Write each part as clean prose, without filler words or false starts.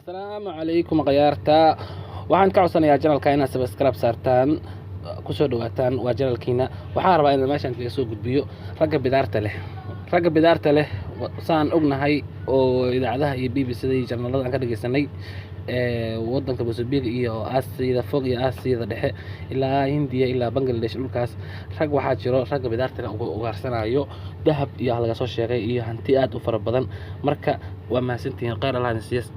Assalaamu calaykum khiyaarta. Waxaan ka codsanayaa channelka inaad subscribe saartaan ku soo dhawaataan waa channelkiina. Waxaan rabaa in meeshan kaga soo gudbiyo ragga bidaarta leh saan ognahay oo idaacadaha iyo BBC-da iyo channelada aan ka dhageysanay wadanka Mozambique iyo Aasiya fog iyo Aasiya dhexe ilaa Hindiya ilaa Bangladesh dhulkaas rag waxaa jiro ragga bidaarta ugu ugaarsanayo dahab iyo laga soo sheegay iyo hanti aad u fara badan marka waa mahadsantihiin qeyr Allah nasiis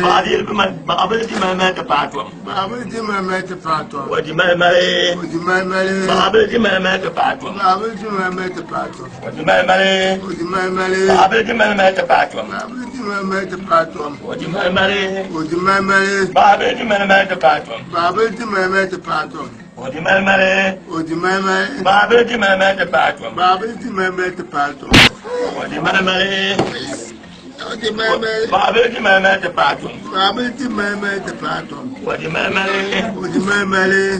Baadil baabul di mama tepatum. Baabul di mama tepatum. Wadi mama. Baabul di mama tepatum. Baabul di mama tepatum. Wadi mama. Baabul di mama tepatum. Baabul di mama tepatum. Wadi mama. Baabul di mama tepatum. Baabul di mama tepatum. Wadi mama. Baabul di mama tepatum. Baabul di mama tepatum. Wadi mama. Baabul di mama tepatum. Baabul di mama tepatum. Wadi mama.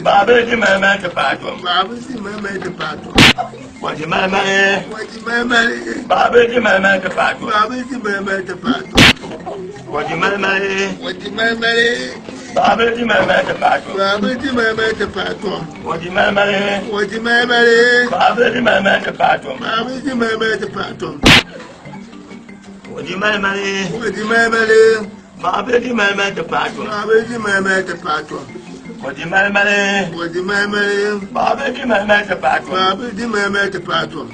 Baabul di mama tepatum. Baabul di mama tepatum. Wadi mama. Baabul di mama tepatum. Baabul di mama tepatum. Wadi mama. Baabul di mama tepatum. Baabul di mama tepatum. Wadi mama. Baabul di mama tepatum. Baabul di mama tepatum. Wadi mama. Baabul di mama tepatum. Baabul di mama tepatum. Wadi mama. Baabul di mama tepatum. Baabul di mama tepatum.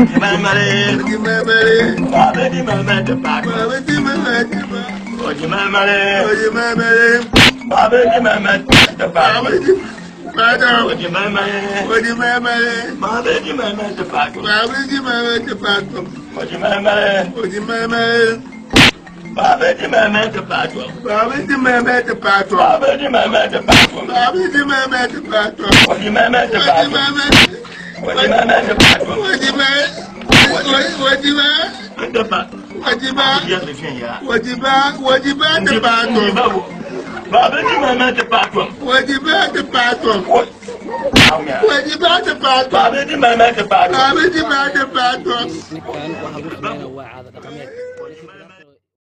Wadi mama. Baabul di mama tepatum. Baabul di mama tepatum. Wadi mama. Baabul di mama tepatum. Wadi mama. Baabul di mama tepatum. Baabul di mama tepatum. Wadi mama. Baabul di mama tepatum. Baabul di mama tepatum. Baabul di mama tepatum. Baabul di mama tepatum. Wadi mama tepatum. Wadi mama tepatum. Wadi mama. Wadi mama tepatum. Baabul di mama tepatum. Wadi mama tepatum. Wadi mama tepatum. Baabul di mama tepatum. Baabul di mama tepatum. ninkan waxa uu sameeyaa waa caado dhaqameed